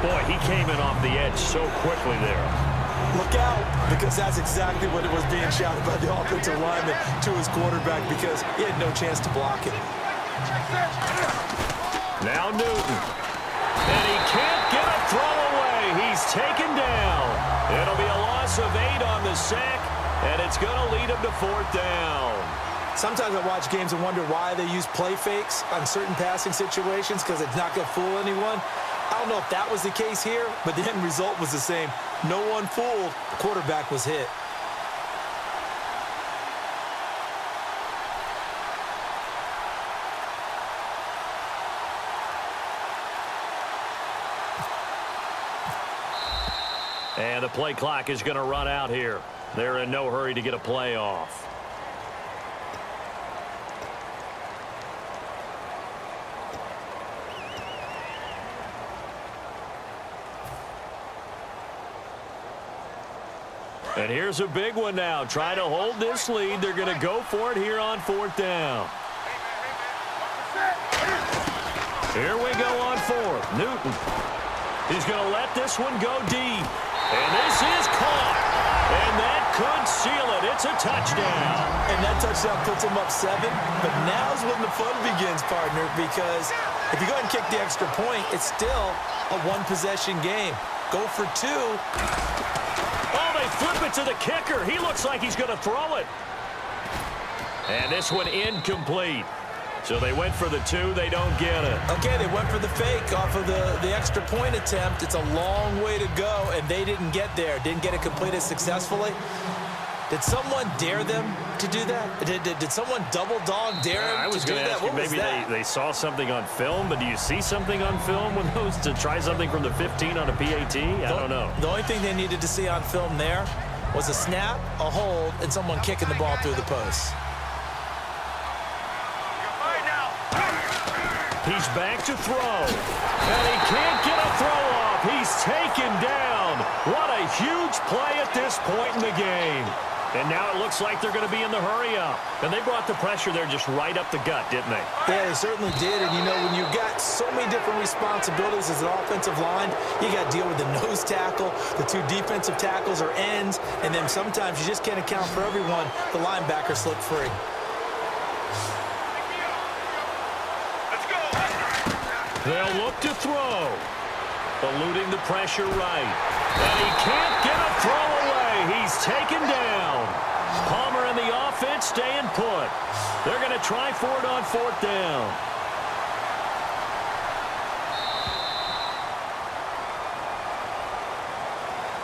Boy, he came in off the edge so quickly there. Look out, because that's exactly what it was being shouted by the offensive lineman to his quarterback, because he had no chance to block it. Now Newton. And he can't get a throw away. He's taken down. It'll be a loss of 8 on the sack, and it's going to lead him to 4th down. Sometimes I watch games and wonder why they use play fakes on certain passing situations, because it's not going to fool anyone. I don't know if that was the case here, but the end result was the same. No one fooled. The quarterback was hit. And the play clock is going to run out here. They're in no hurry to get a play off. And here's a big one now. Trying to hold this lead. They're going to go for it here on 4th down. Here we go on 4th. Newton. He's going to let this one go deep. And this is caught. And that could seal it. It's a touchdown. And that touchdown puts him up 7. But now's when the fun begins, partner, because if you go ahead and kick the extra point, it's still a one-possession game. Go for 2. Oh, they flip it to the kicker. He looks like he's going to throw it. And this one incomplete. So they went for the 2. They don't get it. Okay, they went for the fake off of the extra point attempt. It's a long way to go, and they didn't get there. Didn't get it completed successfully. Did someone dare them to do that? Did someone double-dog dare them to do that? I was going to ask you, maybe they saw something on film, but do you see something on film with those to try something from the 15 on a PAT? I don't know. The only thing they needed to see on film there was a snap, a hold, and someone kicking the ball through the post. He's back to throw. And he can't get a throw off. He's taken down. What a huge play at this point in the game. And now it looks like they're going to be in the hurry-up. And they brought the pressure there just right up the gut, didn't they? Yeah, they certainly did. And, you know, when you've got so many different responsibilities as an offensive line, you got to deal with the nose tackle, the 2 defensive tackles or ends, and then sometimes you just can't account for everyone. The linebacker slipped free. They'll look to throw. Eluding the pressure right. And he can't get a throw away. He's taken down. Palmer and the offense staying put. They're going to try for it on 4th down.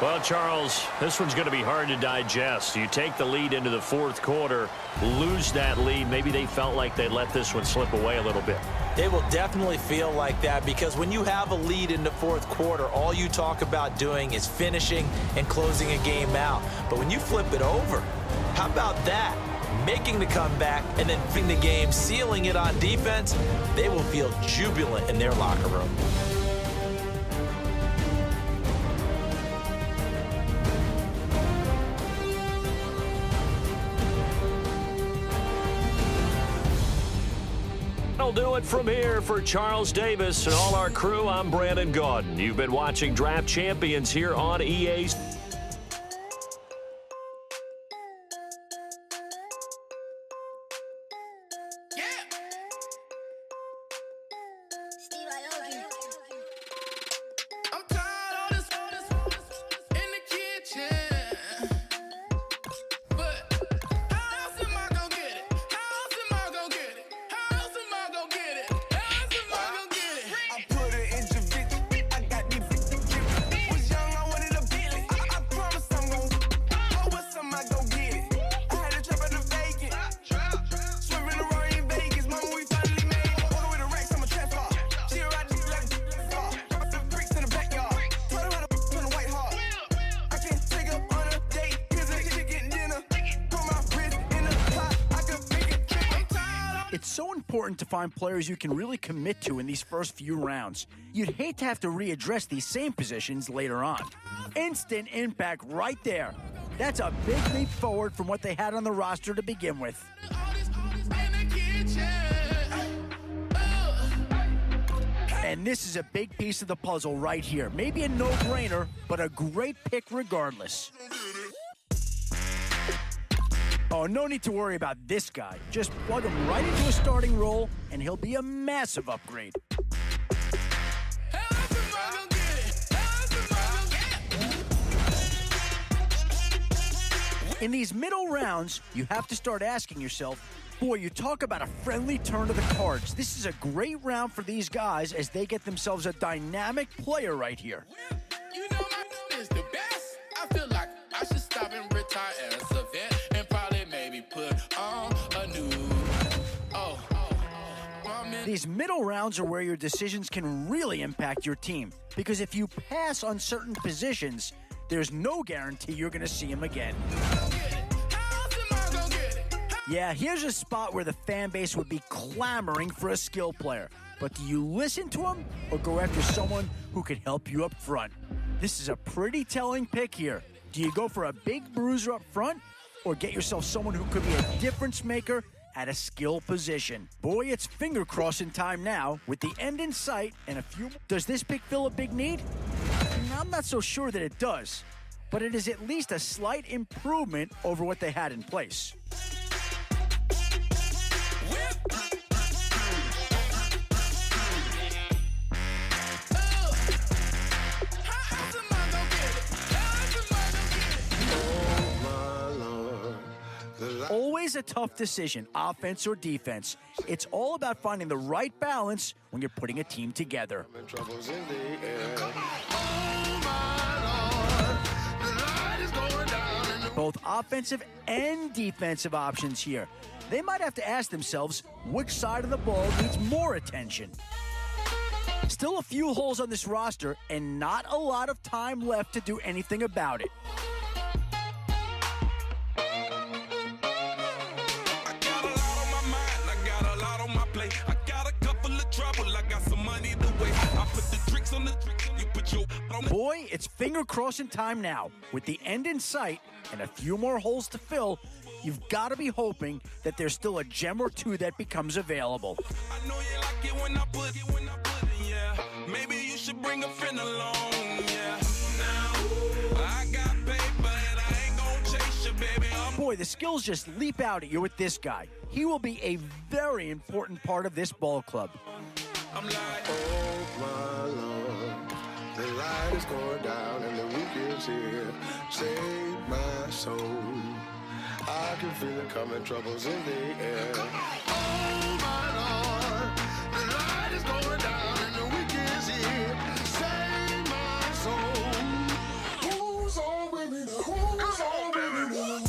Well, Charles, this one's going to be hard to digest. You take the lead into the 4th quarter, lose that lead. Maybe they felt like they let this one slip away a little bit. They will definitely feel like that, because when you have a lead in the 4th quarter, all you talk about doing is finishing and closing a game out. But when you flip it over, how about that? Making the comeback and then finishing the game, sealing it on defense, they will feel jubilant in their locker room. That'll do it from here for Charles Davis and all our crew. I'm Brandon Gaudin. You've been watching Draft Champions here on EA's. It's so important to find players you can really commit to in these first few rounds. You'd hate to have to readdress these same positions later on. Instant impact right there. That's a big leap forward from what they had on the roster to begin with. And And this is a big piece of the puzzle right here. Maybe a no-brainer, but a great pick regardless. Oh, no need to worry about this guy. Just plug him right into a starting role, and he'll be a massive upgrade. In these middle rounds, you have to start asking yourself, boy, you talk about a friendly turn to the cards. This is a great round for these guys as they get themselves a dynamic player right here. You know my is the best. I feel like I should stop and retire as a vet and probably maybe put on a new. These middle rounds are where your decisions can really impact your team. Because if you pass on certain positions, there's no guarantee you're going to see him again. Yeah, here's a spot where the fan base would be clamoring for a skill player. But do you listen to him or go after someone who could help you up front? This is a pretty telling pick here. Do you go for a big bruiser up front or get yourself someone who could be a difference maker at a skill position? Boy, it's finger crossing time now with the end in sight and a few. Does this pick fill a big need? I'm not so sure that it does, but it is at least a slight improvement over what they had in place. Always a tough decision, offense or defense. It's all about finding the right balance when you're putting a team together. Both offensive and defensive options here. They might have to ask themselves which side of the ball needs more attention. Still a few holes on this roster and not a lot of time left to do anything about it. Boy, it's finger crossing time now. With the end in sight and a few more holes to fill, you've got to be hoping that there's still a gem or two that becomes available. I know you like it when I put it, yeah. Maybe you should bring a friend along, yeah. Now, I got paper and I ain't gonna chase you, baby. Boy, the skills just leap out at you with this guy. He will be a very important part of this ball club. I'm like, oh my Lord, the light is going down and the week is here. Save my soul. I can feel it coming, troubles in the air. Oh my Lord, the light is going down and the week is here. Save my soul. Who's on with me now? Who's on with me now?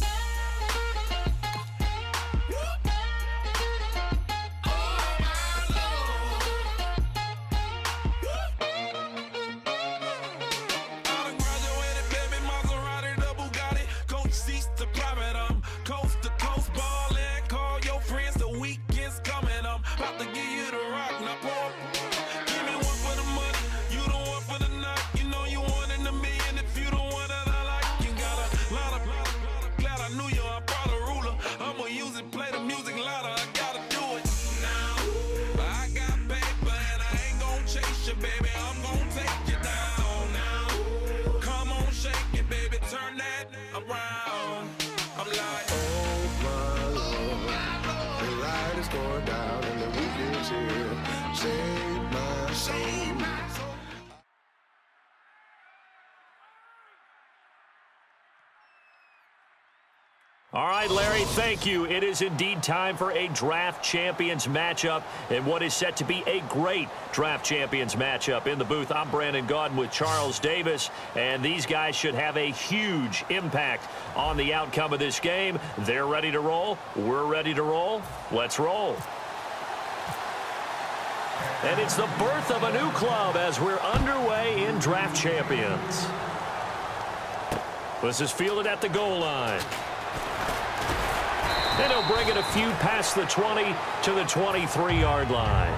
All right, Larry, thank you. It is indeed time for a Draft Champions matchup and what is set to be a great Draft Champions matchup. In the booth, I'm Brandon Gaudin with Charles Davis, and these guys should have a huge impact on the outcome of this game. They're ready to roll. We're ready to roll. Let's roll. And it's the birth of a new club as we're underway in Draft Champions. This is fielded at the goal line. And he'll bring it a few past the 20 to the 23-yard line.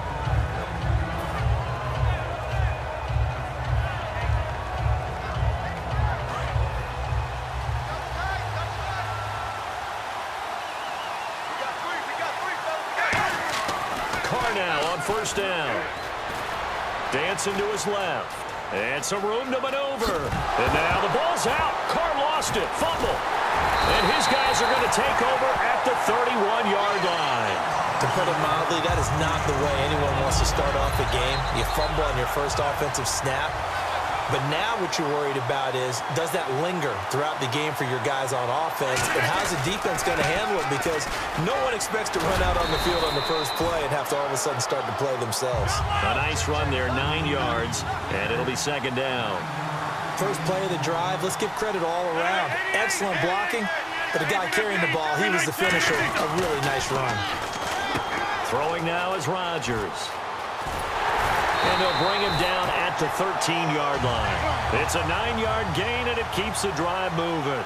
Carnell on first down. Dancing to his left. And some room to maneuver. And now the ball's out. Carr lost it. Fumble. And his guys are going to take over at the 31-yard line. To put it mildly, that is not the way anyone wants to start off a game. You fumble on your first offensive snap. But now what you're worried about is, does that linger throughout the game for your guys on offense? And how's the defense going to handle it? Because no one expects to run out on the field on the first play and have to all of a sudden start to play themselves. A nice run there, 9 yards, and it'll be second down. First play of the drive, let's give credit all around. Excellent blocking, but the guy carrying the ball, he was the finisher. A really nice run. Throwing now is Rodgers. And they'll bring him down at the 13-yard line. It's a 9-yard gain, and it keeps the drive moving.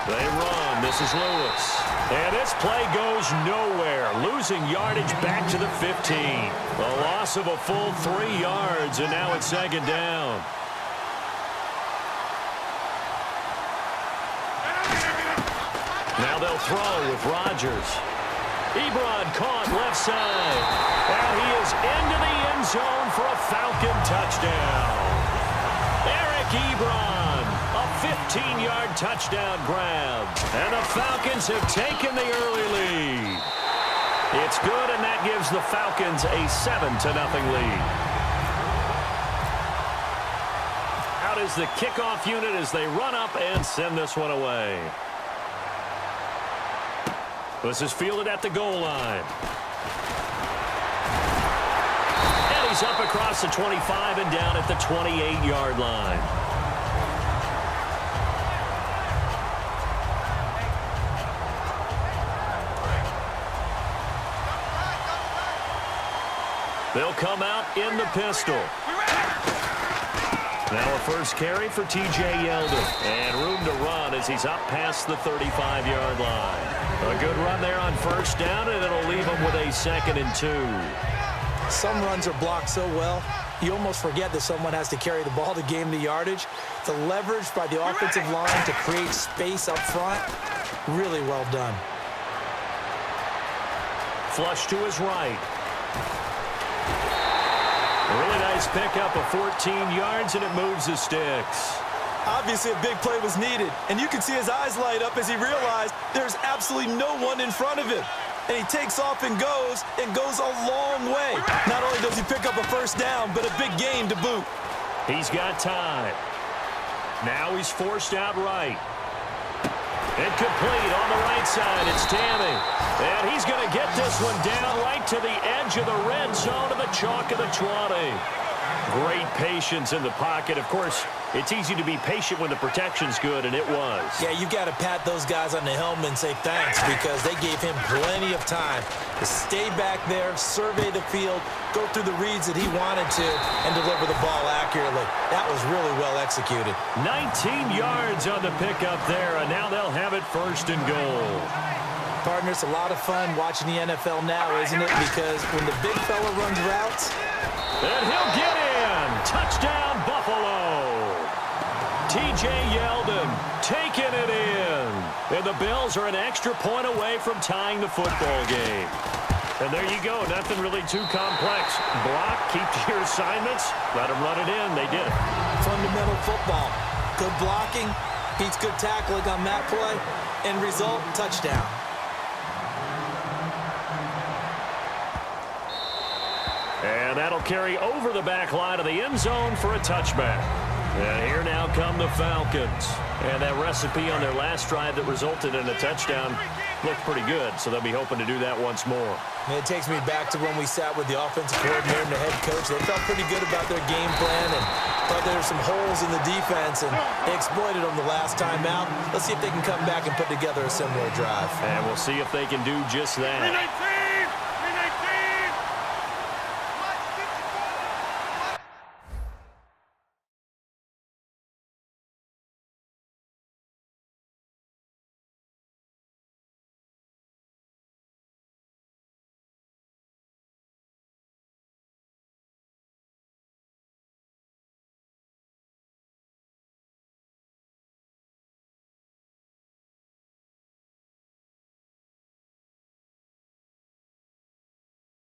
They run. This is Lewis. And this play goes nowhere. Losing yardage back to the 15. A loss of a full 3 yards, and now it's second down. Now they'll throw with Rodgers. Ebron caught left side. And he is into the end zone for a Falcon touchdown. Eric Ebron, a 15-yard touchdown grab. And the Falcons have taken the early lead. It's good, and that gives the Falcons a 7-0 lead. Out is the kickoff unit as they run up and send this one away. This is fielded at the goal line. And he's up across the 25 and down at the 28-yard line. They'll come out in the pistol. Now a first carry for T.J. Yeldon. And room to run as he's up past the 35-yard line. A good run there on first down, and it'll leave him with a 2nd and 2. Some runs are blocked so well, you almost forget that someone has to carry the ball to gain the yardage. The leverage by the offensive line to create space up front, really well done. Flush to his right. A really nice pickup of 14 yards, and it moves the sticks. Obviously, a big play was needed, and you can see his eyes light up as he realized there's absolutely no one in front of him. And he takes off and goes a long way. Not only does he pick up a first down, but a big gain to boot. He's got time. Now he's forced out right. Incomplete on the right side. It's Tammy. And he's going to get this one down right to the edge of the red zone of the chalk of the 20. Great patience in the pocket. Of course, it's easy to be patient when the protection's good, and it was. Yeah, you got to pat those guys on the helmet and say thanks because they gave him plenty of time to stay back there, survey the field, go through the reads that he wanted to, and deliver the ball accurately. That was really well executed. 19 yards on the pickup there, and now they'll have it 1st and goal. Partner, it's a lot of fun watching the NFL now, isn't it? Because when the big fella runs routes, and he'll get in. Touchdown, Buffalo. T.J. Yeldon taking it in. And the Bills are an extra point away from tying the football game. And there you go. Nothing really too complex. Block, keep to your assignments, let them run it in. They did it. Fundamental football. Good blocking beats good tackling on that play. End result, touchdown. And that'll carry over the back line of the end zone for a touchback. And here now come the Falcons. And that recipe on their last drive that resulted in a touchdown looked pretty good, so they'll be hoping to do that once more. And it takes me back to when we sat with the offensive coordinator and the head coach. They felt pretty good about their game plan and thought there were some holes in the defense, and they exploited them the last time out. Let's see if they can come back and put together a similar drive. And we'll see if they can do just that.